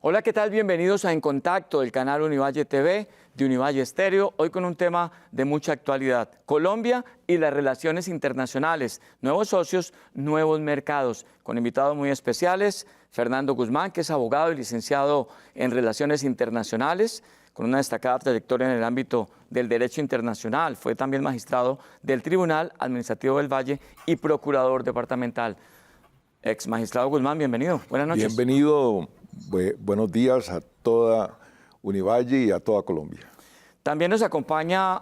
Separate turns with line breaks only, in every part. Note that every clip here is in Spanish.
Hola, ¿qué tal? Bienvenidos a En Contacto, el canal Univalle TV de Univalle Estéreo, hoy con un tema de mucha actualidad, Colombia y las relaciones internacionales, nuevos socios, nuevos mercados, con invitados muy especiales, Fernando Guzmán, que es abogado y licenciado en Relaciones Internacionales, con una destacada trayectoria en el ámbito del derecho internacional, fue también magistrado del Tribunal Administrativo del Valle y procurador departamental. Ex magistrado Guzmán, bienvenido, buenas noches.
Bienvenido, buenos días a toda Univalle y a toda Colombia.
También nos acompaña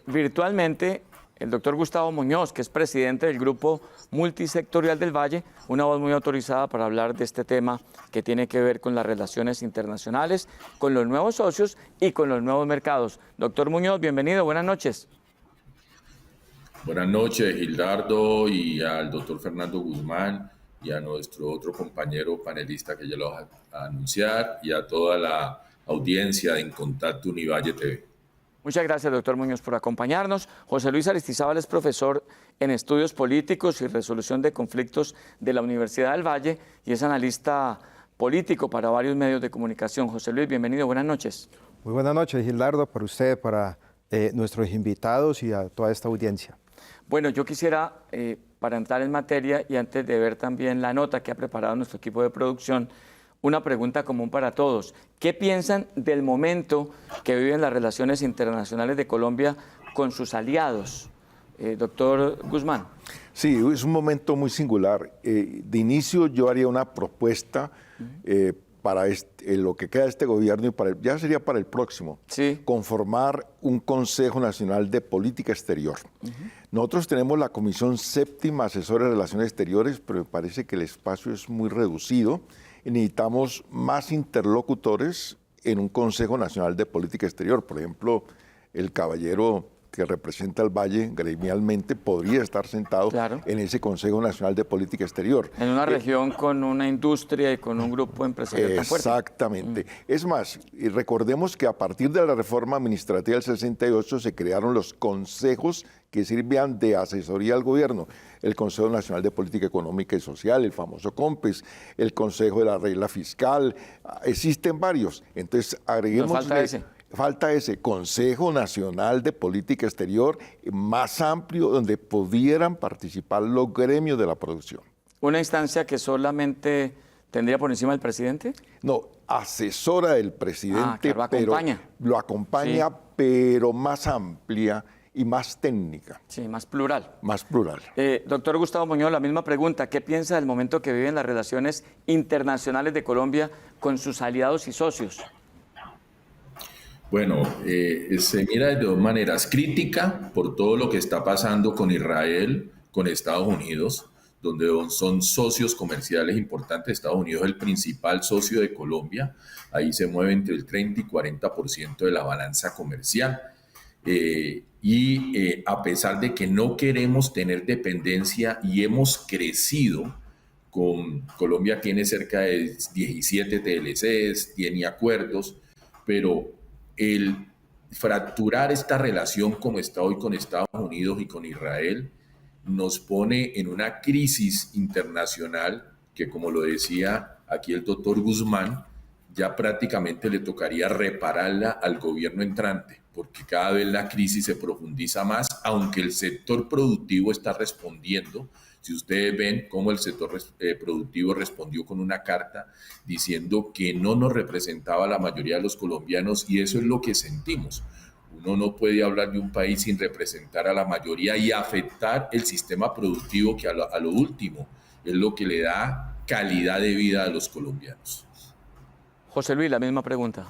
virtualmente el doctor Gustavo Muñoz, que es presidente del Grupo Multisectorial del Valle, una voz muy autorizada para hablar de este tema que tiene que ver con las relaciones internacionales, con los nuevos socios y con los nuevos mercados. Doctor Muñoz, bienvenido, buenas noches.
Buenas noches, Gildardo, y al doctor Fernando Guzmán, y a nuestro otro compañero panelista que ya lo va a anunciar, y a toda la audiencia de En Contacto Univalle TV.
Muchas gracias, doctor Muñoz, por acompañarnos. José Luis Aristizábal es profesor en Estudios Políticos y Resolución de Conflictos de la Universidad del Valle y es analista político para varios medios de comunicación. José Luis, bienvenido, buenas noches.
Muy buenas noches, Gildardo, para usted, para nuestros invitados y a toda esta audiencia.
Bueno, yo quisiera, para entrar en materia y antes de ver también la nota que ha preparado nuestro equipo de producción, una pregunta común para todos. ¿Qué piensan del momento que viven las relaciones internacionales de Colombia con sus aliados? Doctor Guzmán.
Sí, es un momento muy singular. De inicio yo haría una propuesta para lo que queda de este gobierno y ya sería para el próximo,
sí,
conformar un Consejo Nacional de Política Exterior. Nosotros tenemos la Comisión Séptima Asesora de Relaciones Exteriores, pero me parece que el espacio es muy reducido. Necesitamos más interlocutores en un Consejo Nacional de Política Exterior. Por ejemplo, el caballero que representa al Valle gremialmente podría estar sentado en ese Consejo Nacional de Política Exterior.
En una región con una industria y con un grupo empresarial tan fuerte.
Exactamente. Es más, recordemos que a partir de la reforma administrativa del 68 se crearon los consejos que sirvían de asesoría al gobierno. El Consejo Nacional de Política Económica y Social, el famoso COMPES, el Consejo de la Regla Fiscal, existen varios. Entonces, agreguemos... Falta ese Consejo Nacional de Política Exterior más amplio donde pudieran participar los gremios de la producción.
¿Una instancia que solamente tendría por encima del presidente?
No, asesora del presidente,
lo acompaña.
Pero lo acompaña, sí, pero más amplia y más técnica.
Sí, más plural.
Más plural.
Doctor Gustavo Muñoz, la misma pregunta. ¿Qué piensa del momento que viven las relaciones internacionales de Colombia con sus aliados y socios?
Bueno, se mira de dos maneras. Crítica por todo lo que está pasando con Israel, con Estados Unidos, donde son socios comerciales importantes. Estados Unidos es el principal socio de Colombia. Ahí se mueve entre el 30 y 40% de la balanza comercial. A pesar de que no queremos tener dependencia y hemos crecido, Colombia tiene cerca de 17 TLCs, tiene acuerdos, pero el fracturar esta relación como está hoy con Estados Unidos y con Israel nos pone en una crisis internacional que, como lo decía aquí el doctor Guzmán, ya prácticamente le tocaría repararla al gobierno entrante, porque cada vez la crisis se profundiza más, aunque el sector productivo está respondiendo. Si ustedes ven cómo el sector productivo respondió con una carta diciendo que no nos representaba a la mayoría de los colombianos, y eso es lo que sentimos. Uno no puede hablar de un país sin representar a la mayoría y afectar el sistema productivo, que a lo último es lo que le da calidad de vida a los colombianos.
José Luis, la misma pregunta.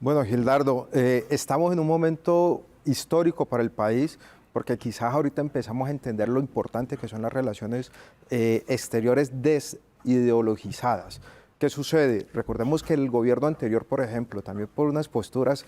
Bueno, Gildardo, estamos en un momento histórico para el país, porque quizás ahorita empezamos a entender lo importante que son las relaciones exteriores desideologizadas. ¿Qué sucede? Recordemos que el gobierno anterior, por ejemplo, también por unas posturas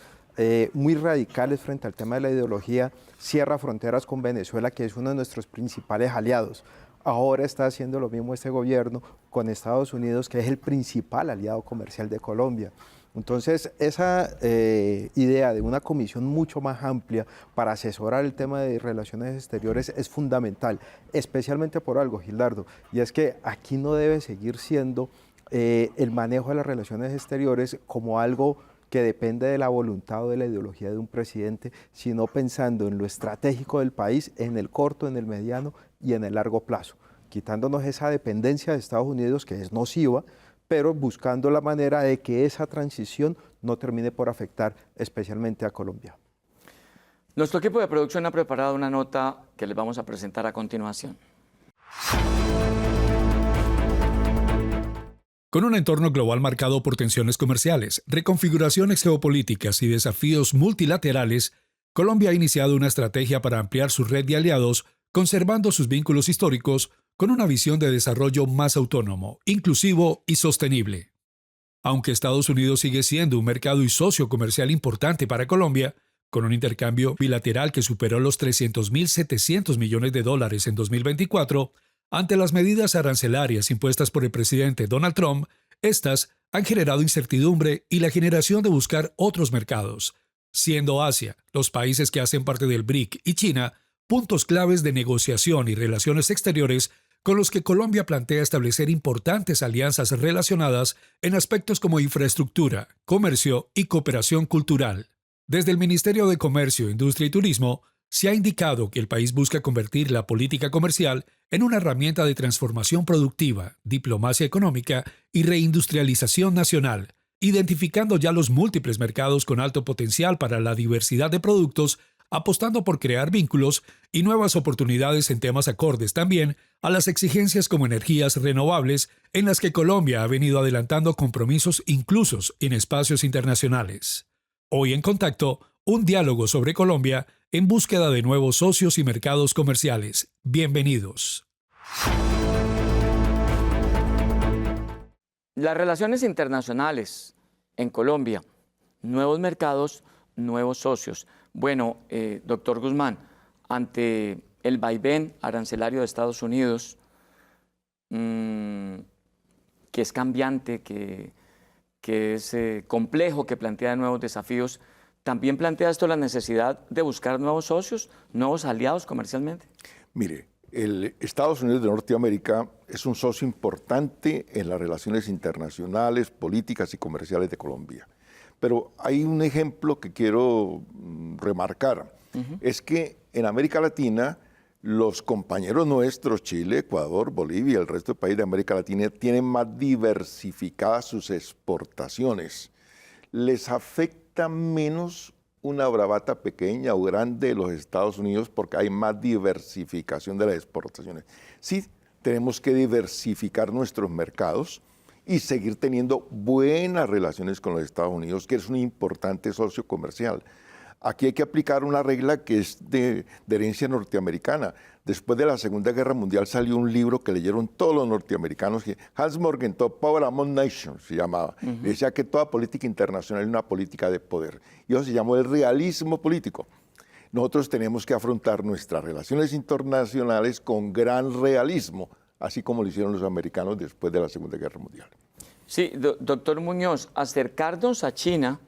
muy radicales frente al tema de la ideología, cierra fronteras con Venezuela, que es uno de nuestros principales aliados. Ahora está haciendo lo mismo este gobierno con Estados Unidos, que es el principal aliado comercial de Colombia. Entonces, esa idea de una comisión mucho más amplia para asesorar el tema de relaciones exteriores es fundamental, especialmente por algo, Gildardo, y es que aquí no debe seguir siendo el manejo de las relaciones exteriores como algo que depende de la voluntad o de la ideología de un presidente, sino pensando en lo estratégico del país, en el corto, en el mediano y en el largo plazo, quitándonos esa dependencia de Estados Unidos que es nociva, pero buscando la manera de que esa transición no termine por afectar especialmente a Colombia.
Nuestro equipo de producción ha preparado una nota que les vamos a presentar a continuación.
Con un entorno global marcado por tensiones comerciales, reconfiguraciones geopolíticas y desafíos multilaterales, Colombia ha iniciado una estrategia para ampliar su red de aliados, conservando sus vínculos históricos con una visión de desarrollo más autónomo, inclusivo y sostenible. Aunque Estados Unidos sigue siendo un mercado y socio comercial importante para Colombia, con un intercambio bilateral que superó los $300.700 millones en 2024, ante las medidas arancelarias impuestas por el presidente Donald Trump, estas han generado incertidumbre y la generación de buscar otros mercados, siendo Asia, los países que hacen parte del BRIC y China, puntos claves de negociación y relaciones exteriores con los que Colombia plantea establecer importantes alianzas relacionadas en aspectos como infraestructura, comercio y cooperación cultural. Desde el Ministerio de Comercio, Industria y Turismo, se ha indicado que el país busca convertir la política comercial en una herramienta de transformación productiva, diplomacia económica y reindustrialización nacional, identificando ya los múltiples mercados con alto potencial para la diversidad de productos, apostando por crear vínculos y nuevas oportunidades en temas acordes también a las exigencias como energías renovables, en las que Colombia ha venido adelantando compromisos inclusos en espacios internacionales. Hoy en Contacto, un diálogo sobre Colombia en búsqueda de nuevos socios y mercados comerciales. Bienvenidos.
Las relaciones internacionales en Colombia, nuevos mercados, nuevos socios. Bueno, doctor Guzmán, ante el vaivén arancelario de Estados Unidos, que es cambiante, que es complejo, que plantea nuevos desafíos, ¿también plantea esto la necesidad de buscar nuevos socios, nuevos aliados comercialmente?
Mire, el Estados Unidos de Norteamérica es un socio importante en las relaciones internacionales, políticas y comerciales de Colombia. Pero hay un ejemplo que quiero remarcar. Es que en América Latina, los compañeros nuestros, Chile, Ecuador, Bolivia, el resto del país de América Latina, tienen más diversificadas sus exportaciones. Les afecta menos una bravata pequeña o grande de los Estados Unidos porque hay más diversificación de las exportaciones. Sí, tenemos que diversificar nuestros mercados y seguir teniendo buenas relaciones con los Estados Unidos, que es un importante socio comercial. Aquí hay que aplicar una regla que es de herencia norteamericana. Después de la Segunda Guerra Mundial salió un libro que leyeron todos los norteamericanos, que Hans Morgenthau, Power Among Nations, se llamaba. Decía que toda política internacional es una política de poder. Y eso se llamó el realismo político. Nosotros tenemos que afrontar nuestras relaciones internacionales con gran realismo, así como lo hicieron los americanos después de la Segunda Guerra Mundial.
Sí, doctor Muñoz, acercarnos a China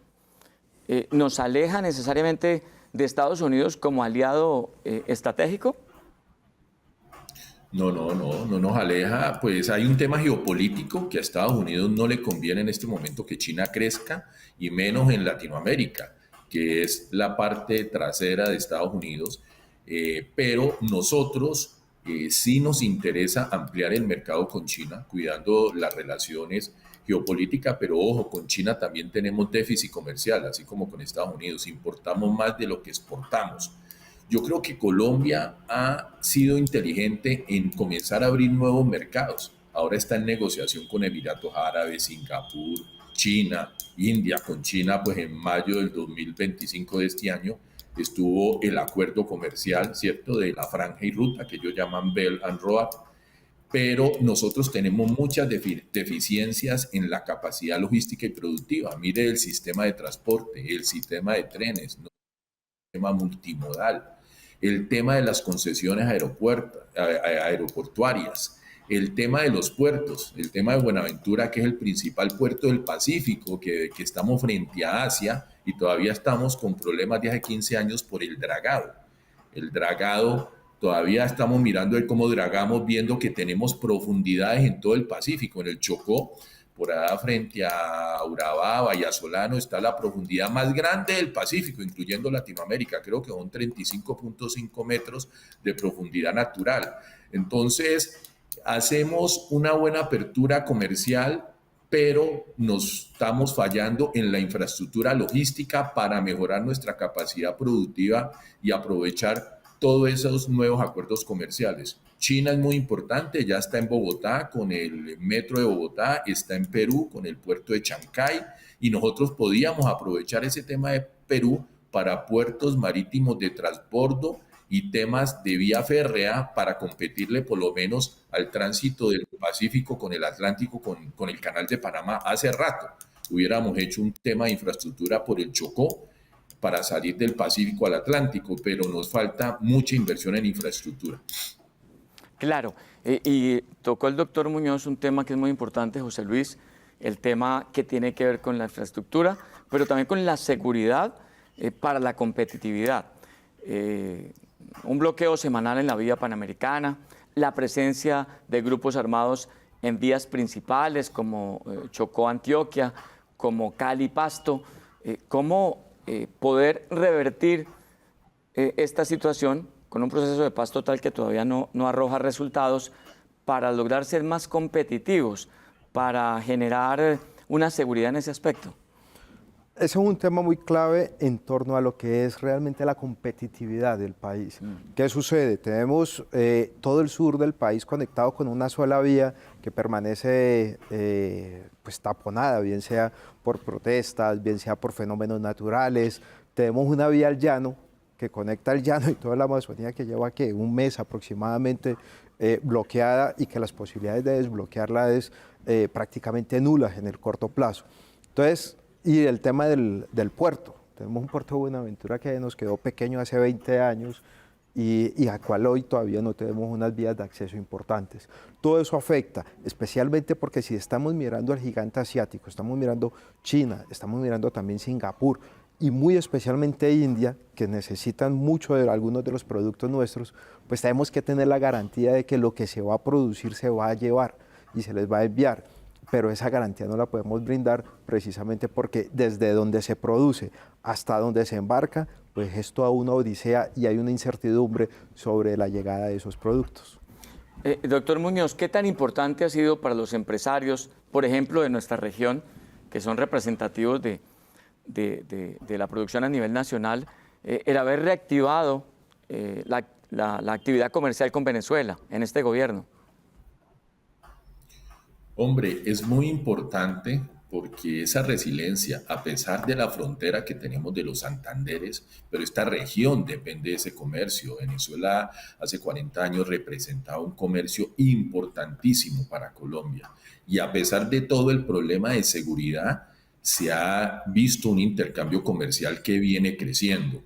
nos aleja necesariamente de Estados Unidos como aliado estratégico.
No nos aleja. Pues hay un tema geopolítico que a Estados Unidos no le conviene en este momento que China crezca, y menos en Latinoamérica, que es la parte trasera de Estados Unidos. Pero nosotros sí nos interesa ampliar el mercado con China, cuidando las relaciones geopolíticas, pero ojo, con China también tenemos déficit comercial, así como con Estados Unidos. Importamos más de lo que exportamos. Yo creo que Colombia ha sido inteligente en comenzar a abrir nuevos mercados. Ahora está en negociación con Emiratos Árabes, Singapur, China, India. Con China, pues en mayo del 2025 de este año estuvo el acuerdo comercial, ¿cierto?, de la franja y ruta, que ellos llaman Belt and Road. Pero nosotros tenemos muchas deficiencias en la capacidad logística y productiva. Mire el sistema de transporte, el sistema de trenes, el sistema multimodal, el tema de las concesiones aeroportuarias, el tema de los puertos, el tema de Buenaventura, que es el principal puerto del Pacífico, que estamos frente a Asia y todavía estamos con problemas de hace 15 años por el dragado. El dragado, todavía estamos mirando cómo dragamos, viendo que tenemos profundidades en todo el Pacífico. En el Chocó, por allá frente a Urabá, Vallasolano, está la profundidad más grande del Pacífico, incluyendo Latinoamérica. Creo que son 35.5 metros de profundidad natural. Entonces, hacemos una buena apertura comercial, pero nos estamos fallando en la infraestructura logística para mejorar nuestra capacidad productiva y aprovechar todos esos nuevos acuerdos comerciales. China es muy importante, ya está en Bogotá con el metro de Bogotá, está en Perú con el puerto de Chancay, y nosotros podíamos aprovechar ese tema de Perú para puertos marítimos de transbordo y temas de vía férrea para competirle por lo menos al tránsito del Pacífico con el Atlántico, con el Canal de Panamá. Hace rato hubiéramos hecho un tema de infraestructura por el Chocó para salir del Pacífico al Atlántico, pero nos falta mucha inversión en infraestructura.
Claro, y tocó el doctor Muñoz un tema que es muy importante, José Luis, el tema que tiene que ver con la infraestructura, pero también con la seguridad para la competitividad. Un bloqueo semanal en la vía panamericana, la presencia de grupos armados en vías principales como Chocó-Antioquia, como Cali-Pasto, cómo poder revertir esta situación con un proceso de paz total que todavía no arroja resultados para lograr ser más competitivos, para generar una seguridad en ese aspecto.
Ese es un tema muy clave en torno a lo que es realmente la competitividad del país. ¿Qué sucede? Tenemos todo el sur del país conectado con una sola vía que permanece pues taponada, bien sea por protestas, bien sea por fenómenos naturales. Tenemos una vía al llano que conecta el llano y toda la Amazonía, que lleva un mes aproximadamente bloqueada, y que las posibilidades de desbloquearla es prácticamente nulas en el corto plazo. Entonces, y el tema del puerto. Tenemos un puerto de Buenaventura que nos quedó pequeño hace 20 años y al cual hoy todavía no tenemos unas vías de acceso importantes. Todo eso afecta, especialmente porque si estamos mirando al gigante asiático, estamos mirando China, estamos mirando también Singapur, y muy especialmente India, que necesitan mucho de algunos de los productos nuestros, pues tenemos que tener la garantía de que lo que se va a producir se va a llevar y se les va a enviar. Pero esa garantía no la podemos brindar precisamente porque desde donde se produce hasta donde se embarca, pues es toda una odisea y hay una incertidumbre sobre la llegada de esos productos.
Doctor Muñoz, ¿qué tan importante ha sido para los empresarios, por ejemplo, de nuestra región, que son representativos de la producción a nivel nacional, el haber reactivado la actividad comercial con Venezuela en este gobierno?
Hombre, es muy importante porque esa resiliencia, a pesar de la frontera que tenemos de los Santanderes, pero esta región depende de ese comercio. Venezuela hace 40 años representaba un comercio importantísimo para Colombia, y a pesar de todo el problema de seguridad, se ha visto un intercambio comercial que viene creciendo.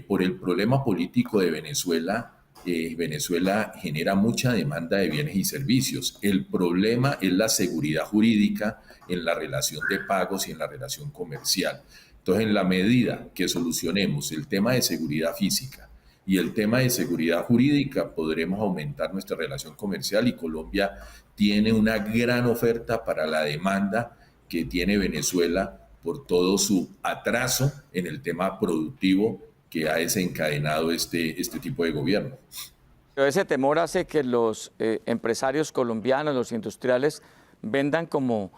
Por el problema político de Venezuela, Venezuela genera mucha demanda de bienes y servicios. El problema es la seguridad jurídica en la relación de pagos y en la relación comercial. Entonces, en la medida que solucionemos el tema de seguridad física y el tema de seguridad jurídica, podremos aumentar nuestra relación comercial, y Colombia tiene una gran oferta para la demanda que tiene Venezuela por todo su atraso en el tema productivo que ha desencadenado este tipo de gobierno.
Pero ese temor hace que los empresarios colombianos, los industriales, vendan como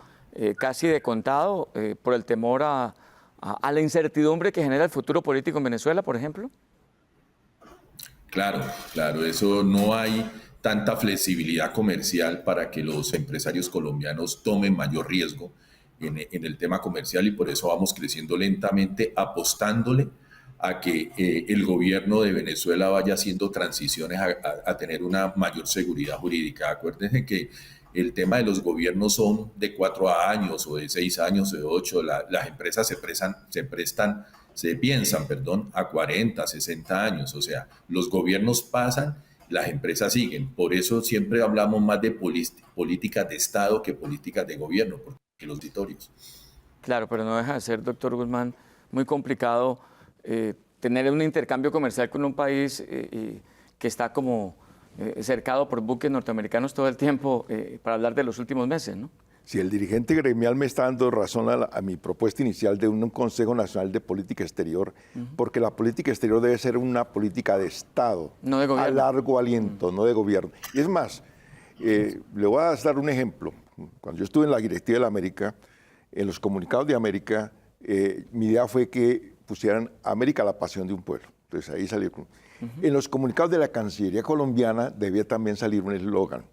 casi de contado por el temor a la incertidumbre que genera el futuro político en Venezuela, por ejemplo.
Claro, eso no hay tanta flexibilidad comercial para que los empresarios colombianos tomen mayor riesgo en el tema comercial, y por eso vamos creciendo lentamente, apostándole a que el gobierno de Venezuela vaya haciendo transiciones a tener una mayor seguridad jurídica. Acuérdense que el tema de los gobiernos son de 4 años o de 6 años o de 8. Las empresas se piensan a 40, 60 años. O sea, los gobiernos pasan, las empresas siguen. Por eso siempre hablamos más de políticas de Estado que políticas de gobierno, porque los territorios.
Claro, pero no deja de ser, doctor Guzmán, muy complicado tener un intercambio comercial con un país que está como cercado por buques norteamericanos todo el tiempo, para hablar de los últimos meses, ¿no?
Si el dirigente gremial me está dando razón a mi propuesta inicial de un Consejo Nacional de Política Exterior, porque la política exterior debe ser una política de Estado,
no de gobierno,
a largo aliento, no de gobierno. Y es más, le voy a dar un ejemplo. Cuando yo estuve en la directiva de la América, en los comunicados de América, mi idea fue que pusieran América la pasión de un pueblo. Entonces ahí salió. En los comunicados de la Cancillería colombiana debía también salir un eslogan: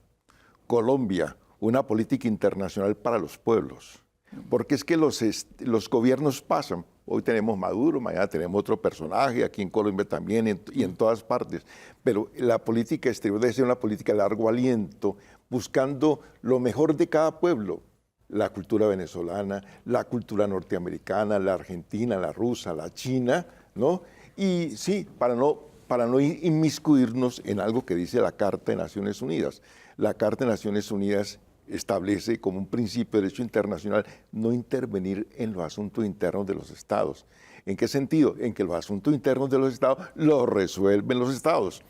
Colombia, una política internacional para los pueblos. Porque es que los gobiernos pasan. Hoy tenemos Maduro, mañana tenemos otro personaje, aquí en Colombia también y en todas partes. Pero la política exterior debe ser una política de largo aliento, buscando lo mejor de cada pueblo. La cultura venezolana, la cultura norteamericana, la argentina, la rusa, la china, ¿no? Y sí, para no inmiscuirnos en algo que dice la Carta de Naciones Unidas. La Carta de Naciones Unidas establece como un principio de derecho internacional no intervenir en los asuntos internos de los estados. ¿En qué sentido? En que los asuntos internos de los estados los resuelven los estados,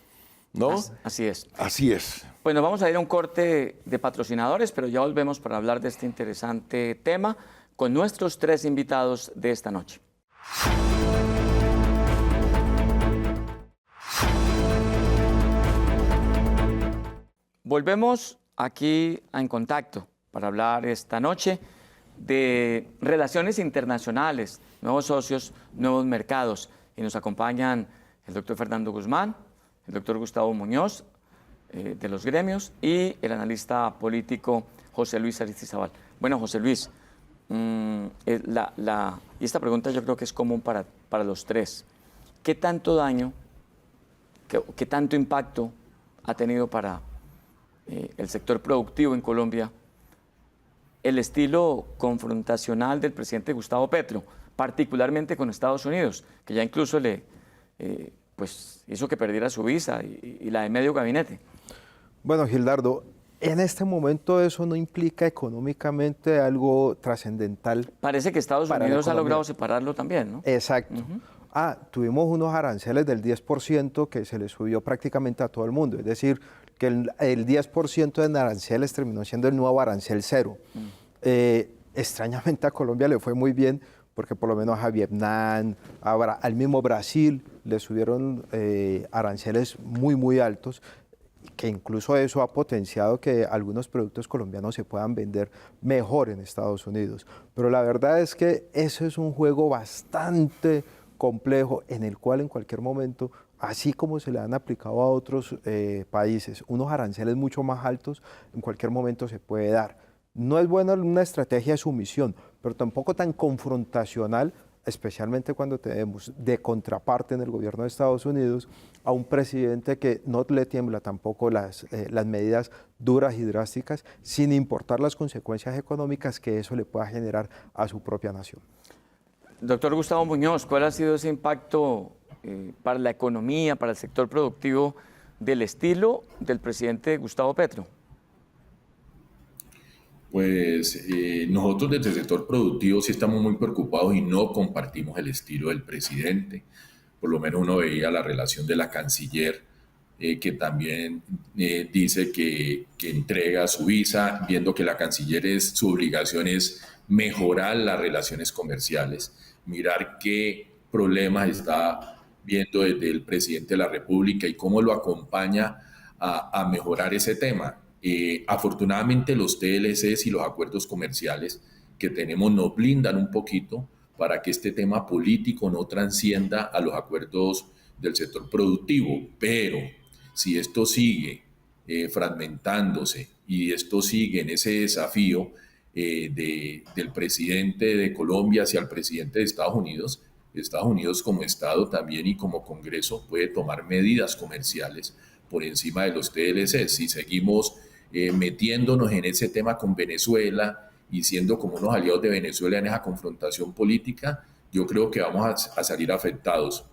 ¿no?
Así es.
Así es.
Bueno, vamos a ir a un corte de patrocinadores, pero ya volvemos para hablar de este interesante tema con nuestros 3 invitados de esta noche. Volvemos aquí En Contacto para hablar esta noche de relaciones internacionales, nuevos socios, nuevos mercados. Y nos acompañan el doctor Fernando Guzmán, el doctor Gustavo Muñoz, de los gremios, y el analista político José Luis Aristizábal. Bueno, José Luis, y esta pregunta yo creo que es común para los 3. ¿Qué tanto daño, qué tanto impacto ha tenido para el sector productivo en Colombia el estilo confrontacional del presidente Gustavo Petro, particularmente con Estados Unidos, que ya incluso pues hizo que perdiera su visa y la de medio gabinete?
Bueno, Gildardo, en este momento eso no implica económicamente algo trascendental.
Parece que Estados Unidos ha logrado separarlo también, ¿no?
Exacto. Tuvimos unos aranceles del 10% que se le subió prácticamente a todo el mundo, es decir, que el 10% de aranceles terminó siendo el nuevo arancel cero. Extrañamente a Colombia le fue muy bien, porque por lo menos a Vietnam, al mismo Brasil, le subieron aranceles muy, muy altos, que incluso eso ha potenciado que algunos productos colombianos se puedan vender mejor en Estados Unidos. Pero la verdad es que eso es un juego bastante complejo en el cual en cualquier momento, así como se le han aplicado a otros países unos aranceles mucho más altos, en cualquier momento se puede dar. No es buena una estrategia de sumisión, pero tampoco tan confrontacional, especialmente cuando tenemos de contraparte en el gobierno de Estados Unidos a un presidente que no le tiembla tampoco las medidas duras y drásticas, sin importar las consecuencias económicas que eso le pueda generar a su propia nación.
Doctor Gustavo Muñoz, ¿cuál ha sido ese impacto para la economía, para el sector productivo del estilo del presidente Gustavo Petro?
Pues nosotros desde el sector productivo sí estamos muy preocupados y no compartimos el estilo del presidente. Por lo menos uno veía la relación de la canciller, que también dice que entrega su visa, viendo que la canciller su obligación es mejorar las relaciones comerciales, mirar qué problemas está viendo desde el presidente de la República y cómo lo acompaña a mejorar ese tema. Afortunadamente los TLCs y los acuerdos comerciales que tenemos nos blindan un poquito para que este tema político no transcienda a los acuerdos del sector productivo, pero si esto sigue fragmentándose y esto sigue en ese desafío del presidente de Colombia hacia el presidente de Estados Unidos como Estado también y como Congreso puede tomar medidas comerciales por encima de los TLC. Si seguimos metiéndonos en ese tema con Venezuela y siendo como unos aliados de Venezuela en esa confrontación política, yo creo que vamos a salir afectados.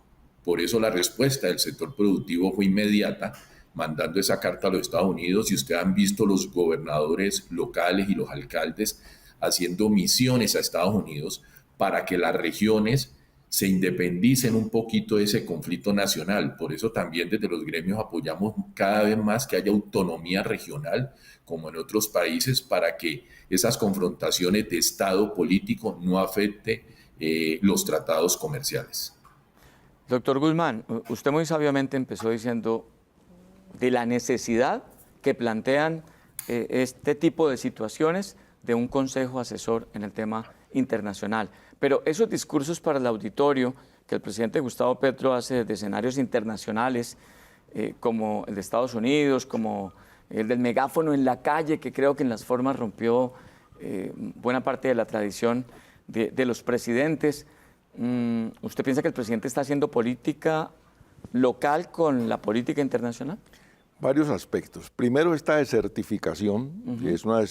Por eso la respuesta del sector productivo fue inmediata, mandando esa carta a los Estados Unidos, y ustedes han visto los gobernadores locales y los alcaldes haciendo misiones a Estados Unidos para que las regiones se independicen un poquito de ese conflicto nacional. Por eso también desde los gremios apoyamos cada vez más que haya autonomía regional, como en otros países, para que esas confrontaciones de Estado político no afecten los tratados comerciales.
Doctor Guzmán, usted muy sabiamente empezó diciendo de la necesidad que plantean este tipo de situaciones de un consejo asesor en el tema internacional. Pero esos discursos para el auditorio que el presidente Gustavo Petro hace de escenarios internacionales, como el de Estados Unidos, como el del megáfono en la calle, que creo que en las formas rompió buena parte de la tradición de los presidentes. ¿Usted piensa que el presidente está haciendo política local con la política internacional?
Varios aspectos. Primero, esta desertificación, que es una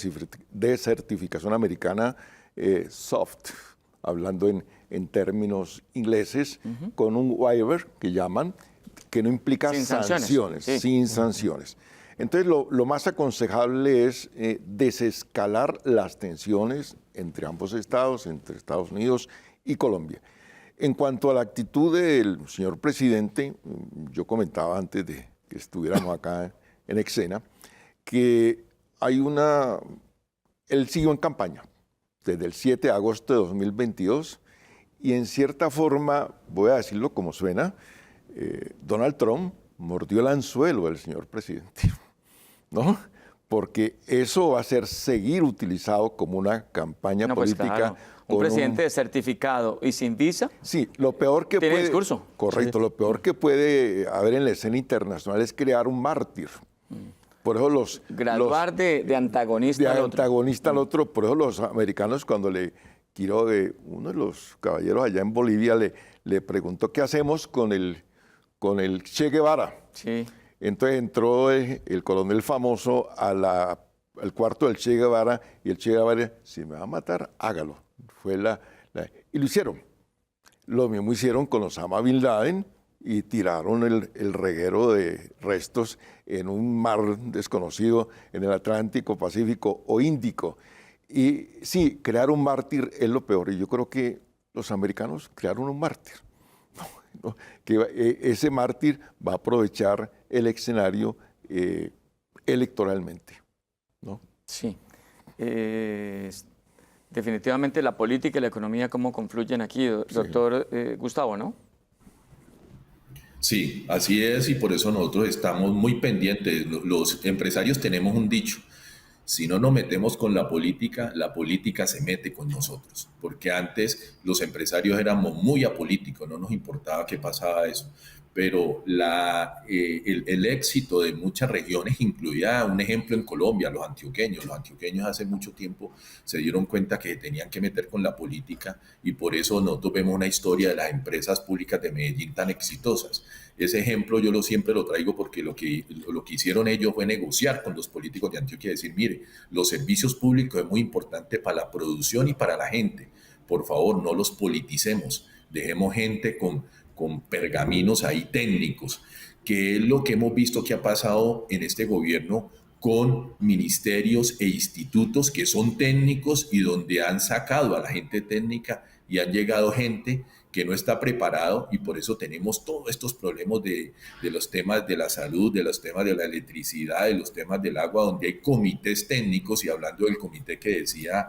desertificación americana soft, hablando en términos ingleses, con un waiver que llaman, que no implica
Sin
sanciones,
sí.
sin sanciones. Entonces, lo más aconsejable es desescalar las tensiones entre ambos estados, entre Estados Unidos y Colombia. En cuanto a la actitud del señor presidente, yo comentaba antes de que estuviéramos acá en Exena, que hay él siguió en campaña desde el 7 de agosto de 2022 y en cierta forma, voy a decirlo como suena, Donald Trump mordió el anzuelo del señor presidente, ¿no? Porque eso va a ser seguir utilizado como una campaña política.
Pues claro. Un presidente certificado y sin visa.
Sí, lo peor que
¿Tiene
puede...
discurso?
Correcto, sí. Lo peor que puede haber en la escena internacional es crear un mártir. Por eso
graduar de antagonista al otro.
Antagonista al otro. Por eso los americanos, cuando uno de los caballeros allá en Bolivia le preguntó qué hacemos con el Che Guevara.
Sí.
Entonces entró el coronel famoso al cuarto del Che Guevara y el Che Guevara, si me va a matar, hágalo. Y lo hicieron. Lo mismo hicieron con Osama Bin Laden y tiraron el reguero de restos en un mar desconocido en el Atlántico, Pacífico o Índico. Y sí, crear un mártir es lo peor. Y yo creo que los americanos crearon un mártir. Que ese mártir va a aprovechar el escenario electoralmente, ¿no?
Sí. Definitivamente la política y la economía cómo confluyen aquí, doctor Gustavo, ¿no?
Sí, así es, y por eso nosotros estamos muy pendientes. Los empresarios tenemos un dicho: si no nos metemos con la política se mete con nosotros, porque antes los empresarios éramos muy apolíticos, no nos importaba qué pasaba eso, pero el éxito de muchas regiones incluía un ejemplo en Colombia, los antioqueños hace mucho tiempo se dieron cuenta que tenían que meter con la política y por eso nosotros vemos una historia de las empresas públicas de Medellín tan exitosas. Ese ejemplo yo siempre lo traigo porque lo que hicieron ellos fue negociar con los políticos de Antioquia y decir, mire, los servicios públicos es muy importante para la producción y para la gente. Por favor, no los politicemos. Dejemos gente con pergaminos ahí técnicos, que es lo que hemos visto que ha pasado en este gobierno con ministerios e institutos que son técnicos y donde han sacado a la gente técnica y han llegado gente que no está preparado y por eso tenemos todos estos problemas de los temas de la salud, de los temas de la electricidad, de los temas del agua, donde hay comités técnicos y hablando del comité que decía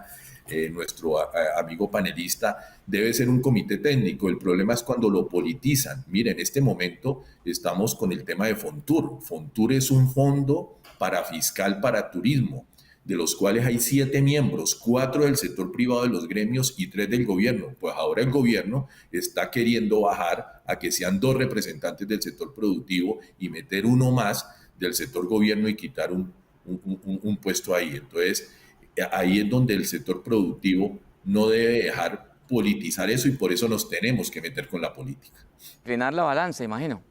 nuestro amigo panelista, debe ser un comité técnico. El problema es cuando lo politizan. Mira, en este momento estamos con el tema de Fontur. Fontur es un fondo parafiscal para turismo, de los cuales hay 7 miembros, 4 del sector privado de los gremios y 3 del gobierno. Pues ahora el gobierno está queriendo bajar a que sean 2 representantes del sector productivo y meter uno más del sector gobierno y quitar un puesto ahí. Entonces, ahí es donde el sector productivo no debe dejar politizar eso y por eso nos tenemos que meter con la política.
Inclinar la balanza, imagino.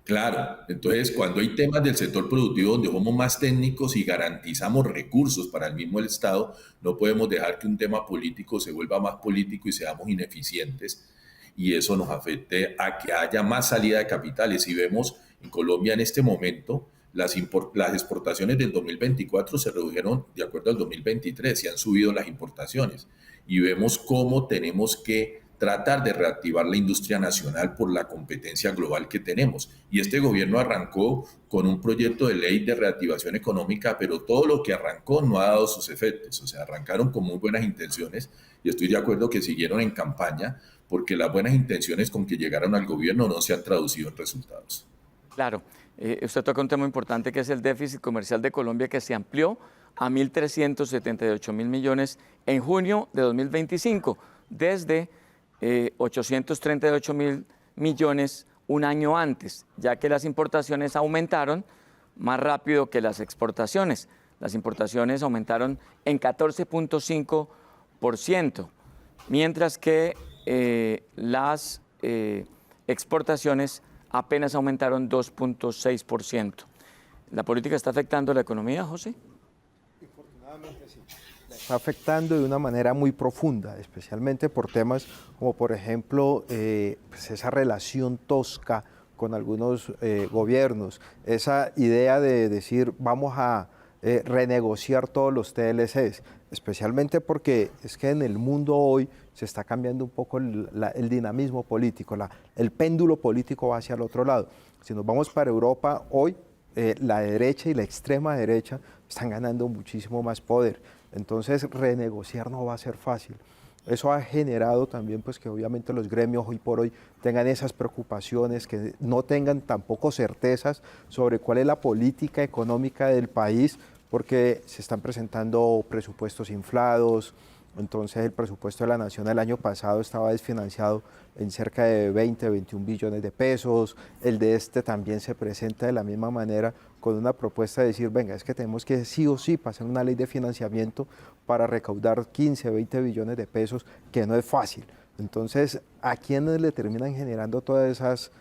Claro, entonces cuando hay temas del sector productivo donde somos más técnicos y garantizamos recursos para el mismo Estado, no podemos dejar que un tema político se vuelva más político y seamos ineficientes y eso nos afecte a que haya más salida de capitales. Y vemos en Colombia en este momento, las exportaciones del 2024 se redujeron de acuerdo al 2023 y han subido las importaciones. Y vemos cómo tenemos que tratar de reactivar la industria nacional por la competencia global que tenemos. Y este gobierno arrancó con un proyecto de ley de reactivación económica, pero todo lo que arrancó no ha dado sus efectos. O sea, arrancaron con muy buenas intenciones y estoy de acuerdo que siguieron en campaña porque las buenas intenciones con que llegaron al gobierno no se han traducido en resultados.
Claro, usted toca un tema importante que es el déficit comercial de Colombia, que se amplió a 1.378.000 millones en junio de 2025, desde 838.000 millones un año antes, ya que las importaciones aumentaron más rápido que las exportaciones. Las importaciones aumentaron en 14.5%, mientras que las exportaciones apenas aumentaron 2.6%. ¿La política está afectando la economía, José?
Infortunadamente sí. Está afectando de una manera muy profunda, especialmente por temas como, por ejemplo, pues esa relación tosca con algunos gobiernos, esa idea de decir vamos a renegociar todos los TLCs, especialmente porque es que en el mundo hoy se está cambiando un poco el dinamismo político, el péndulo político va hacia el otro lado. Si nos vamos para Europa, hoy la derecha y la extrema derecha están ganando muchísimo más poder. Entonces, renegociar no va a ser fácil. Eso ha generado también pues, que obviamente los gremios hoy por hoy tengan esas preocupaciones, que no tengan tampoco certezas sobre cuál es la política económica del país, porque se están presentando presupuestos inflados. Entonces el presupuesto de la Nación el año pasado estaba desfinanciado en cerca de 21 billones de pesos. El de este también se presenta de la misma manera con una propuesta de decir, venga, es que tenemos que sí o sí pasar una ley de financiamiento para recaudar 15, 20 billones de pesos, que no es fácil. Entonces, ¿a quiénes le terminan generando todas esas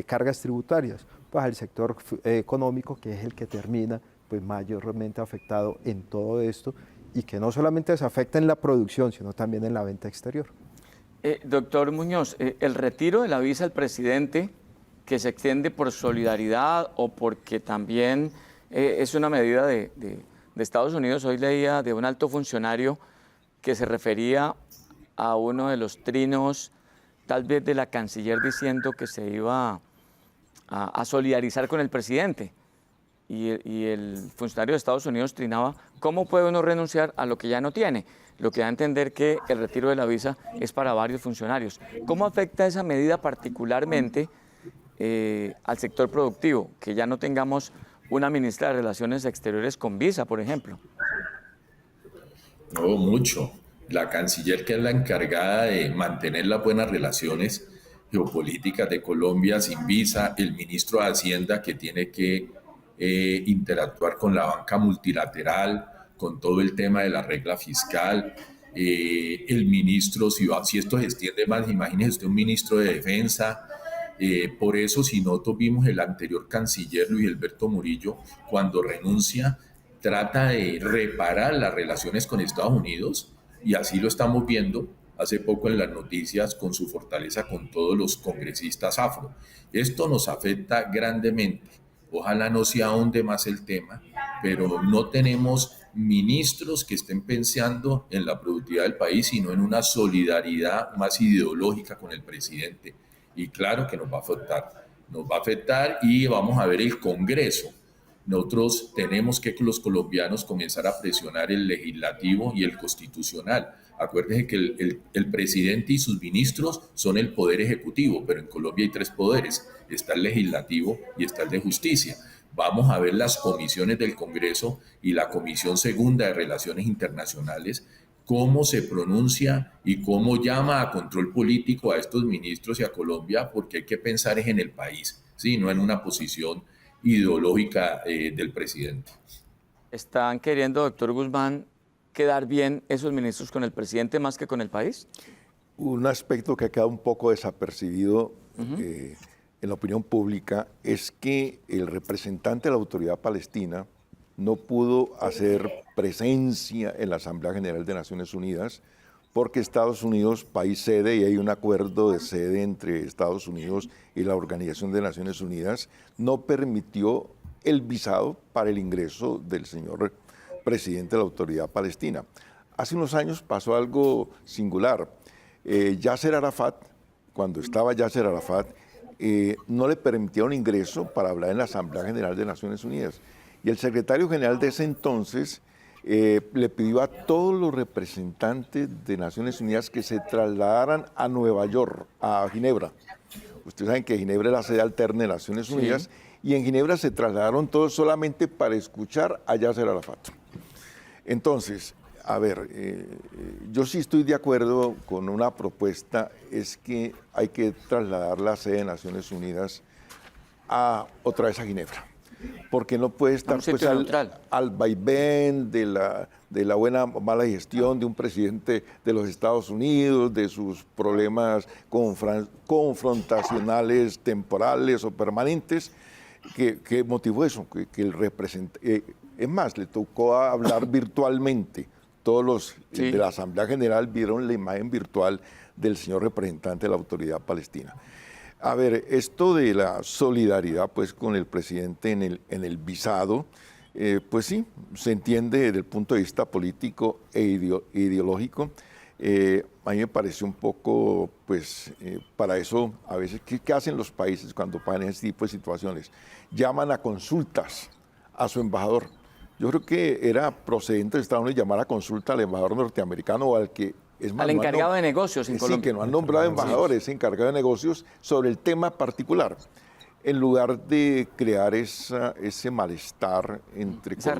cargas tributarias? Pues al sector económico, que es el que termina pues, mayormente afectado en todo esto, y que no solamente se afecta en la producción, sino también en la venta exterior.
Doctor Muñoz, el retiro de la visa al presidente, que se extiende por solidaridad o porque también es una medida de Estados Unidos. Hoy leía de un alto funcionario que se refería a uno de los trinos, tal vez de la canciller, diciendo que se iba a solidarizar con el presidente. Y el funcionario de Estados Unidos trinaba, ¿cómo puede uno renunciar a lo que ya no tiene? Lo que da a entender que el retiro de la visa es para varios funcionarios. ¿Cómo afecta esa medida particularmente al sector productivo? Que ya no tengamos una ministra de Relaciones Exteriores con visa, por ejemplo.
No, mucho. La canciller, que es la encargada de mantener las buenas relaciones geopolíticas de Colombia sin visa, el ministro de Hacienda, que tiene que interactuar con la banca multilateral, con todo el tema de la regla fiscal, el ministro, si esto se extiende más, imagínese usted un ministro de Defensa. Por eso, si nosotros vimos el anterior canciller Luis Alberto Murillo, cuando renuncia, trata de reparar las relaciones con Estados Unidos, y así lo estamos viendo hace poco en las noticias con su fortaleza con todos los congresistas afro. Esto nos afecta grandemente. Ojalá no se ahonde más el tema, pero no tenemos ministros que estén pensando en la productividad del país, sino en una solidaridad más ideológica con el presidente. Y claro que nos va a afectar y vamos a ver el Congreso. Nosotros tenemos que los colombianos comenzar a presionar el legislativo y el constitucional. Acuérdense que el presidente y sus ministros son el poder ejecutivo, pero en Colombia hay 3 poderes, está el legislativo y está el de justicia. Vamos a ver las comisiones del Congreso y la Comisión Segunda de Relaciones Internacionales, cómo se pronuncia y cómo llama a control político a estos ministros y a Colombia, porque hay que pensar en el país, ¿sí? No en una posición ideológica del presidente.
¿Están queriendo, doctor Guzmán, quedar bien esos ministros con el presidente más que con el país?
Un aspecto que ha quedado un poco desapercibido en la opinión pública es que el representante de la Autoridad Palestina no pudo hacer presencia en la Asamblea General de Naciones Unidas porque Estados Unidos, país sede, y hay un acuerdo de sede entre Estados Unidos y la Organización de Naciones Unidas, no permitió el visado para el ingreso del señor presidente de la Autoridad Palestina. Hace unos años pasó algo singular. Yasser Arafat, cuando estaba Yasser Arafat, no le permitieron ingreso para hablar en la Asamblea General de Naciones Unidas. Y el secretario general de ese entonces le pidió a todos los representantes de Naciones Unidas que se trasladaran a Nueva York, a Ginebra. Ustedes saben que Ginebra es la sede alterna de Naciones Unidas, y en Ginebra se trasladaron todos solamente para escuchar a Yasser Arafat. Entonces, a ver, yo sí estoy de acuerdo con una propuesta, es que hay que trasladar la sede de Naciones Unidas otra vez a Ginebra, porque no puede estar pues, al vaivén de la buena o mala gestión de un presidente de los Estados Unidos, de sus problemas confrontacionales temporales o permanentes. ¿Qué motivó eso? Que el representante, es más, le tocó hablar virtualmente. Todos los de la Asamblea General vieron la imagen virtual del señor representante de la Autoridad Palestina. A ver, esto de la solidaridad pues, con el presidente en el visado, pues sí, se entiende desde el punto de vista político e ideológico. A mí me pareció un poco, pues, para eso, a veces, ¿qué hacen los países cuando pasan ese tipo de situaciones? Llaman a consultas a su embajador. Yo creo que era procedente de Estados Unidos llamar a consulta al embajador norteamericano o al que es más,
al encargado de negocios en Colombia.
Sí, que no han nombrado embajadores, encargado de negocios sobre el tema particular, en lugar de crear ese malestar entre esa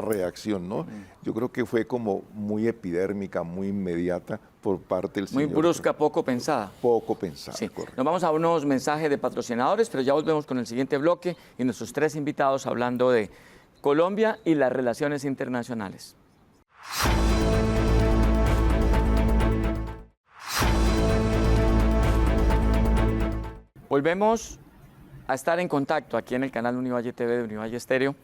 reacción, ¿no? Yo creo que fue como muy epidérmica, muy inmediata por parte del señor.
Muy brusca, poco pensada.
Poco pensada,
sí.
Correcto.
Nos vamos a unos mensajes de patrocinadores, pero ya volvemos con el siguiente bloque y nuestros tres invitados hablando de Colombia y las relaciones internacionales. Volvemos a estar en contacto aquí en el canal Univalle TV de Univalle Estéreo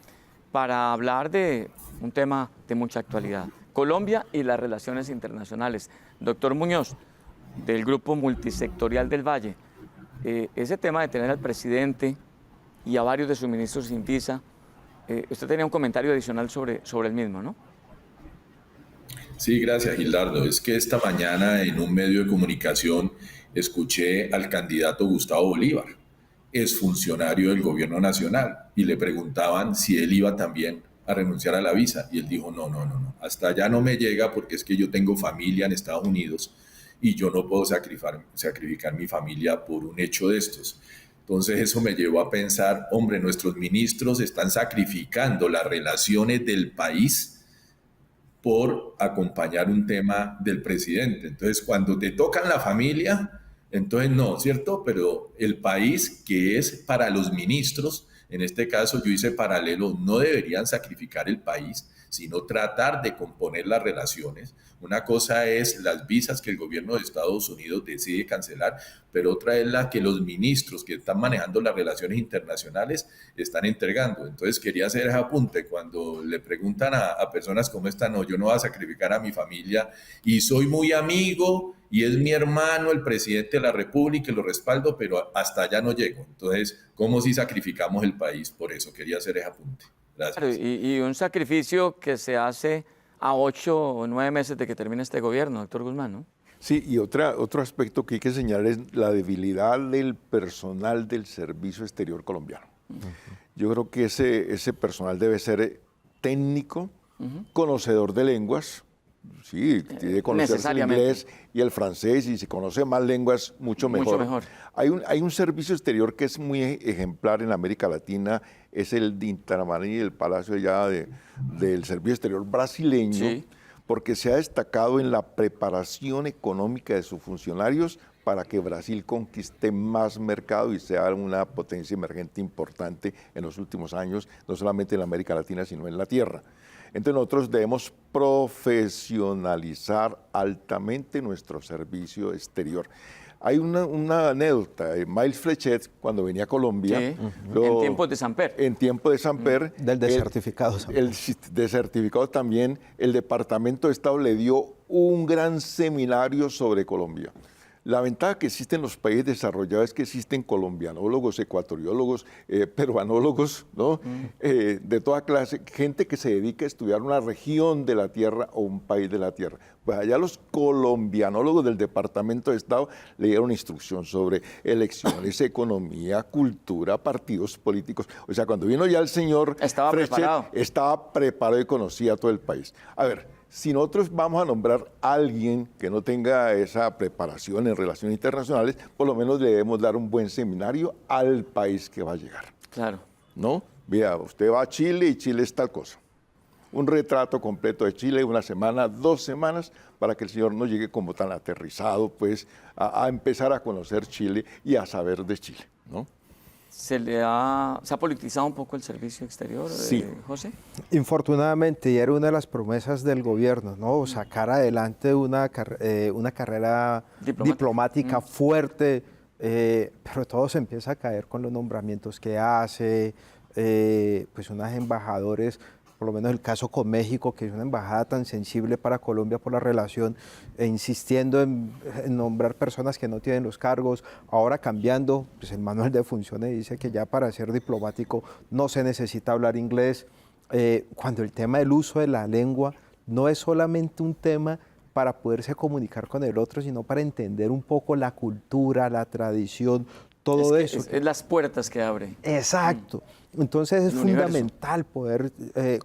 para hablar de un tema de mucha actualidad, Colombia y las relaciones internacionales. Doctor Muñoz, del Grupo Multisectorial del Valle, ese tema de tener al presidente y a varios de sus ministros sin visa, usted tenía un comentario adicional sobre el mismo, ¿no?
Sí, gracias, Gildardo. Es que esta mañana en un medio de comunicación escuché al candidato Gustavo Bolívar, exfuncionario del gobierno nacional, y le preguntaban si él iba también a renunciar a la visa, y él dijo, no, hasta allá no me llega porque es que yo tengo familia en Estados Unidos y yo no puedo sacrificar mi familia por un hecho de estos. Entonces eso me llevó a pensar, hombre, nuestros ministros están sacrificando las relaciones del país por acompañar un tema del presidente. Entonces, cuando te tocan la familia, entonces no, ¿cierto? Pero el país, que es para los ministros, en este caso yo hice paralelo, no deberían sacrificar el país, sino tratar de componer las relaciones. Una cosa es las visas que el gobierno de Estados Unidos decide cancelar, pero otra es la que los ministros que están manejando las relaciones internacionales están entregando. Entonces quería hacer ese apunte. Cuando le preguntan a personas como esta, no, yo no voy a sacrificar a mi familia y soy muy amigo y es mi hermano el presidente de la República y lo respaldo, pero hasta allá no llego. Entonces, ¿cómo si sacrificamos el país? Por eso quería hacer ese apunte. Gracias.
Claro, y un sacrificio que se hace a 8 o 9 meses de que termine este gobierno, doctor Guzmán, ¿no?
Sí, y otro aspecto que hay que señalar es la debilidad del personal del Servicio Exterior colombiano. Yo creo que ese personal debe ser técnico, conocedor de lenguas, sí, tiene que conocerse el inglés y el francés, y si conoce más lenguas, mucho mejor. Hay un servicio exterior que es muy ejemplar en América Latina, es el de Intramarí, el Palacio allá del Servicio Exterior brasileño, sí, porque se ha destacado en la preparación económica de sus funcionarios para que Brasil conquiste más mercado y sea una potencia emergente importante en los últimos años, no solamente en América Latina, sino en la tierra. Entonces nosotros debemos profesionalizar altamente nuestro servicio exterior. Hay una anécdota, Miles Flechet, cuando venía a Colombia...
Sí, en tiempos de Samper.
En tiempo de Samper.
Del desertificado.
El desertificado también, el Departamento de Estado le dio un gran seminario sobre Colombia. La ventaja que existe en los países desarrollados es que existen colombianólogos, ecuatoriólogos, peruanólogos, ¿no? De toda clase, gente que se dedica a estudiar una región de la tierra o un país de la tierra. Pues allá los colombianólogos del Departamento de Estado le dieron instrucción sobre elecciones, economía, cultura, partidos políticos. O sea, cuando vino ya el señor
Estaba preparado.
estaba preparado y conocía todo el país. A ver, si nosotros vamos a nombrar a alguien que no tenga esa preparación en relaciones internacionales, por lo menos le debemos dar un buen seminario al país que va a llegar.
Claro.
¿No? Vea, usted va a Chile y Chile es tal cosa. Un retrato completo de Chile, una semana, 2 semanas, para que el señor no llegue como tan aterrizado, pues, a empezar a conocer Chile y a saber de Chile, ¿no?
¿Se ha politizado un poco el servicio exterior,
Sí.
José?
Infortunadamente, y era una de las promesas del gobierno, ¿no? Sacar adelante una carrera diplomática fuerte, pero todo se empieza a caer con los nombramientos que hace, pues unos embajadores, por lo menos el caso con México, que es una embajada tan sensible para Colombia por la relación, insistiendo en nombrar personas que no tienen los cargos, ahora cambiando, pues el manual de funciones dice que ya para ser diplomático no se necesita hablar inglés, cuando el tema del uso de la lengua no es solamente un tema para poderse comunicar con el otro, sino para entender un poco la cultura, la tradición, todo eso.
Es las puertas que abre.
Exacto. Entonces es fundamental poder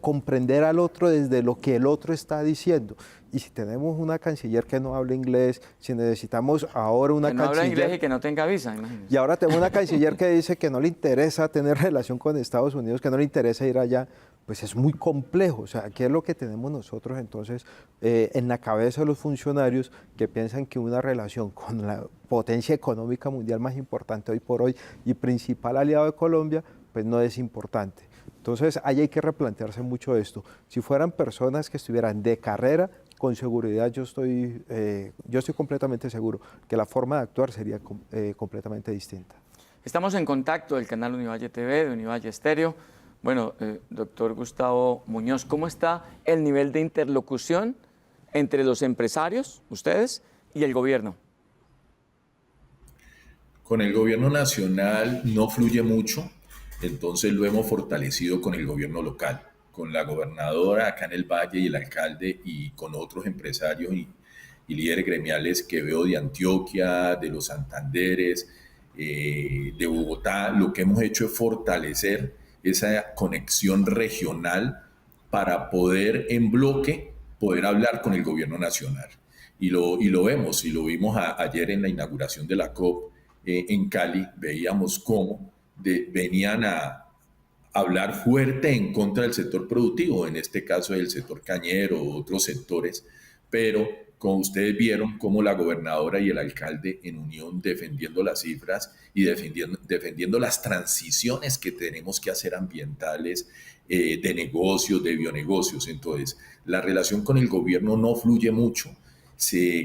comprender al otro desde lo que el otro está diciendo. Y si tenemos una canciller que no habla inglés, si necesitamos ahora una
canciller... Que no habla inglés y que no tenga visa,
imagínense. Y ahora tenemos una canciller que dice que no le interesa tener relación con Estados Unidos, que no le interesa ir allá, pues es muy complejo. O sea, ¿qué es lo que tenemos nosotros entonces en la cabeza de los funcionarios que piensan que una relación con la potencia económica mundial más importante hoy por hoy y principal aliado de Colombia, pues no es importante? Entonces, ahí hay que replantearse mucho esto. Si fueran personas que estuvieran de carrera, con seguridad yo estoy completamente seguro que la forma de actuar sería completamente distinta.
Estamos en contacto del canal Univalle TV, de Univalle Estéreo. Bueno, doctor Gustavo Muñoz, ¿cómo está el nivel de interlocución entre los empresarios, ustedes, y el gobierno?
Con el gobierno nacional no fluye mucho, entonces lo hemos fortalecido con el gobierno local, con la gobernadora acá en el Valle y el alcalde y con otros empresarios y líderes gremiales que veo de Antioquia, de los Santanderes, de Bogotá. Lo que hemos hecho es fortalecer esa conexión regional para poder en bloque poder hablar con el gobierno nacional. Y lo vemos, y lo vimos ayer en la inauguración de la COP en Cali, veíamos cómo venían a hablar fuerte en contra del sector productivo, en este caso el sector cañero, otros sectores, pero como ustedes vieron cómo la gobernadora y el alcalde en unión defendiendo las cifras y defendiendo las transiciones que tenemos que hacer ambientales, de negocios, de bionegocios. Entonces, la relación con el gobierno no fluye mucho.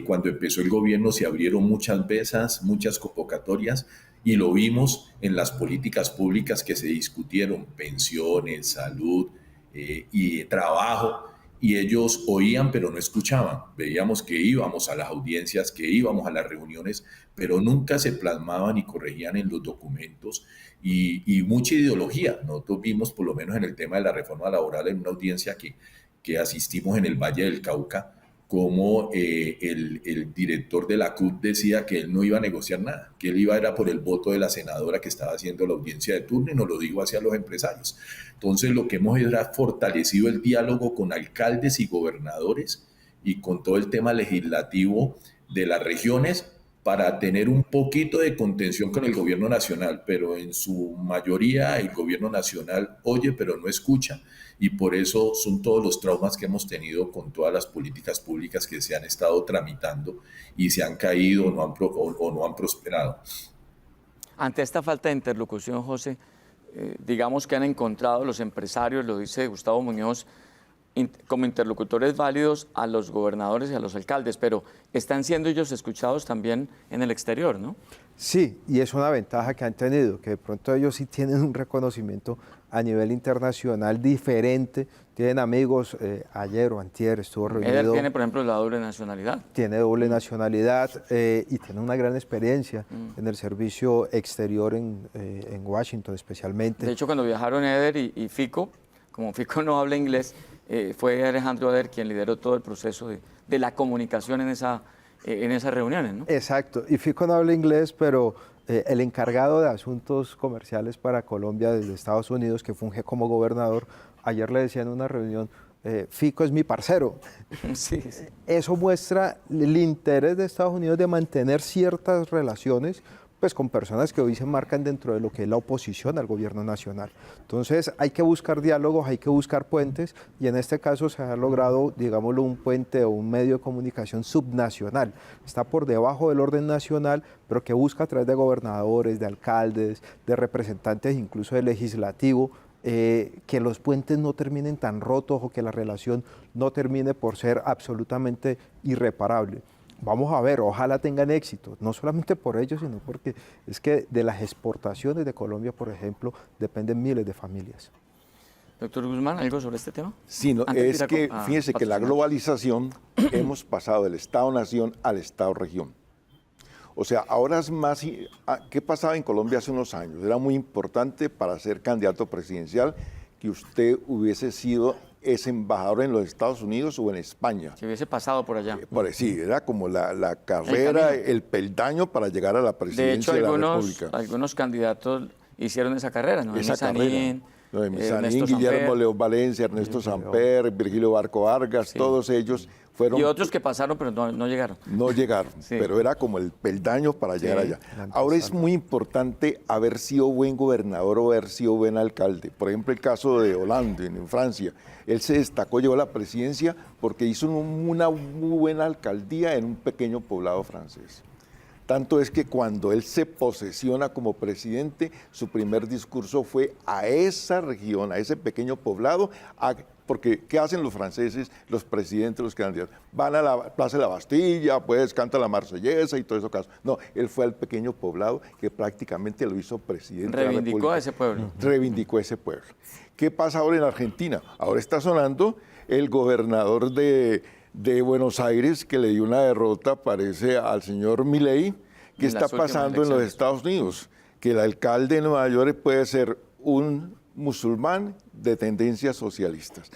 Cuando empezó el gobierno se abrieron muchas mesas, muchas convocatorias, y lo vimos en las políticas públicas que se discutieron, pensiones, salud y trabajo, y ellos oían pero no escuchaban. Veíamos que íbamos a las audiencias, que íbamos a las reuniones, pero nunca se plasmaban y corregían en los documentos, y mucha ideología. Nosotros vimos, por lo menos en el tema de la reforma laboral, en una audiencia que asistimos en el Valle del Cauca, como el director de la CUT decía que él no iba a negociar nada, que él era por el voto de la senadora que estaba haciendo la audiencia de turno, y nos lo dijo hacia los empresarios. Entonces, lo que hemos era fortalecido el diálogo con alcaldes y gobernadores y con todo el tema legislativo de las regiones para tener un poquito de contención con el gobierno nacional, pero en su mayoría el gobierno nacional oye pero no escucha, y por eso son todos los traumas que hemos tenido con todas las políticas públicas que se han estado tramitando y se han caído o no han prosperado.
Ante esta falta de interlocución, José, digamos que han encontrado los empresarios, lo dice Gustavo Muñoz, como interlocutores válidos a los gobernadores y a los alcaldes, pero están siendo ellos escuchados también en el exterior, ¿no?
Sí, y es una ventaja que han tenido, que de pronto ellos sí tienen un reconocimiento a nivel internacional diferente, tienen amigos, ayer o antier estuvo reunido.
Eder tiene, por ejemplo, la doble nacionalidad.
Tiene doble nacionalidad y tiene una gran experiencia en el servicio exterior en Washington especialmente.
De hecho, cuando viajaron Eder y Fico, como Fico no habla inglés, fue Alejandro Eder quien lideró todo el proceso de la comunicación en esas reuniones, ¿no?
Exacto, y Fico no habla inglés, pero el encargado de asuntos comerciales para Colombia desde Estados Unidos, que funge como gobernador, ayer le decía en una reunión, Fico es mi parcero.
Sí, sí.
Eso muestra el interés de Estados Unidos de mantener ciertas relaciones pues, con personas que hoy se marcan dentro de lo que es la oposición al gobierno nacional. Entonces hay que buscar diálogos, hay que buscar puentes y en este caso se ha logrado, digámoslo, un puente o un medio de comunicación subnacional. Está por debajo del orden nacional, pero que busca a través de gobernadores, de alcaldes, de representantes incluso del legislativo, que los puentes no terminen tan rotos o que la relación no termine por ser absolutamente irreparable. Vamos a ver, ojalá tengan éxito, no solamente por ellos, sino porque es que de las exportaciones de Colombia, por ejemplo, dependen miles de familias.
Doctor Guzmán, ¿algo sobre este tema?
Sí, no, es que fíjense que la globalización hemos pasado del Estado-nación al Estado-región. O sea, ahora es más... ¿Qué pasaba en Colombia hace unos años? Era muy importante para ser candidato presidencial que usted hubiese sido ese embajador en los Estados Unidos o en España.
Que hubiese pasado por allá.
Sí, era como la carrera, el peldaño para llegar a la presidencia de la República.
Algunos candidatos hicieron esa carrera, ¿no?
Esa carrera.
Ernesto
Guillermo
Samper,
León Valencia, Ernesto Samper, Virgilio Barco Vargas, sí. Todos ellos fueron...
Y otros que pasaron, pero no llegaron.
No llegaron, sí. Pero era como el peldaño para llegar allá. Ahora es muy importante haber sido buen gobernador o haber sido buen alcalde. Por ejemplo, el caso de Hollande en Francia. Él se destacó, llegó a la presidencia porque hizo una muy buena alcaldía en un pequeño poblado francés. Tanto es que cuando él se posesiona como presidente, su primer discurso fue a esa región, a ese pequeño poblado, porque ¿qué hacen los franceses, los presidentes, los candidatos? Van a la Plaza de la Bastilla, pues cantan la Marsellesa y todo eso caso. No, él fue al pequeño poblado que prácticamente lo hizo presidente de la República.
Reivindicó a ese pueblo.
Reivindicó a ese pueblo. ¿Qué pasa ahora en Argentina? Ahora está sonando el gobernador de Buenos Aires, que le dio una derrota, parece, al señor Milei, que está pasando en los Estados Unidos, que el alcalde de Nueva York puede ser un musulmán de tendencias socialistas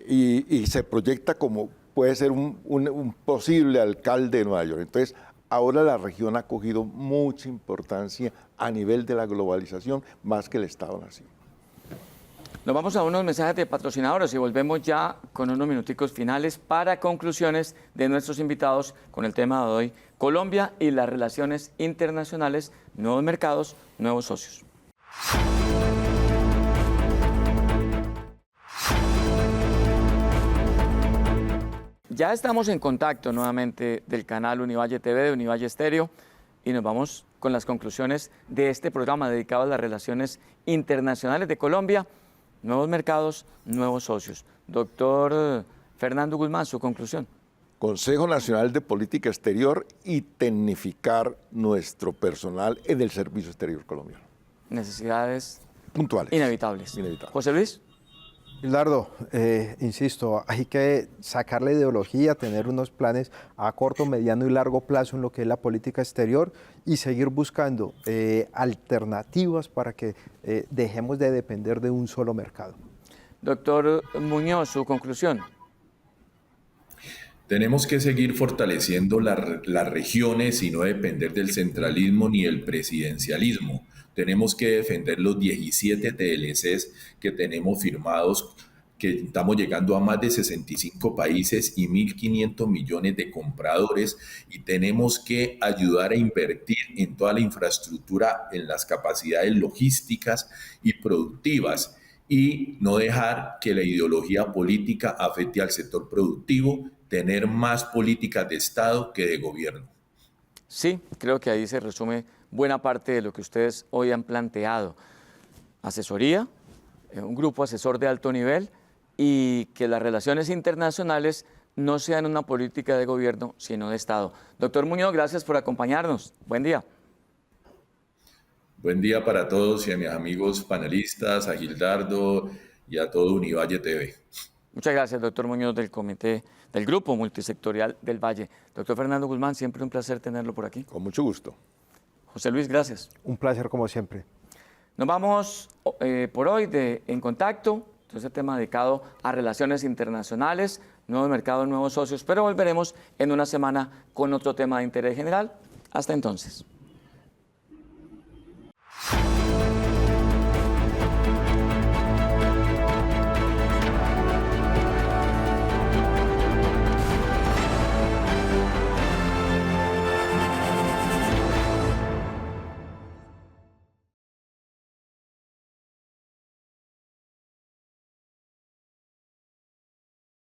y se proyecta como puede ser un posible alcalde de Nueva York. Entonces, ahora la región ha cogido mucha importancia a nivel de la globalización, más que el Estado-nación.
Nos vamos a unos mensajes de patrocinadores y volvemos ya con unos minuticos finales para conclusiones de nuestros invitados con el tema de hoy, Colombia y las relaciones internacionales, nuevos mercados, nuevos socios. Ya estamos en contacto nuevamente del canal Univalle TV, de Univalle Estéreo, y nos vamos con las conclusiones de este programa dedicado a las relaciones internacionales de Colombia. Nuevos mercados, nuevos socios. Doctor Fernando Guzmán, su conclusión.
Consejo Nacional de Política Exterior y tecnificar nuestro personal en el servicio exterior colombiano.
Necesidades
puntuales.
Inevitables. José Luis.
Gildardo, insisto, hay que sacar la ideología, tener unos planes a corto, mediano y largo plazo en lo que es la política exterior y seguir buscando alternativas para que dejemos de depender de un solo mercado.
Doctor Muñoz, su conclusión.
Tenemos que seguir fortaleciendo las regiones y no depender del centralismo ni del presidencialismo. Tenemos que defender los 17 TLCs que tenemos firmados, que estamos llegando a más de 65 países y 1.500 millones de compradores, y tenemos que ayudar a invertir en toda la infraestructura, en las capacidades logísticas y productivas, y no dejar que la ideología política afecte al sector productivo, tener más políticas de Estado que de gobierno.
Sí, creo que ahí se resume buena parte de lo que ustedes hoy han planteado. Asesoría, un grupo asesor de alto nivel y que las relaciones internacionales no sean una política de gobierno, sino de Estado. Doctor Muñoz, gracias por acompañarnos. Buen día.
Buen día para todos y a mis amigos panelistas, a Gildardo y a todo Univalle TV.
Muchas gracias, doctor Muñoz, del comité, del Grupo Multisectorial del Valle. Doctor Fernando Guzmán, siempre un placer tenerlo por aquí.
Con mucho gusto.
José Luis, gracias.
Un placer como siempre.
Nos vamos por hoy de En Contacto, entonces tema dedicado a relaciones internacionales, nuevos mercados, nuevos socios, pero volveremos en una semana con otro tema de interés general. Hasta entonces.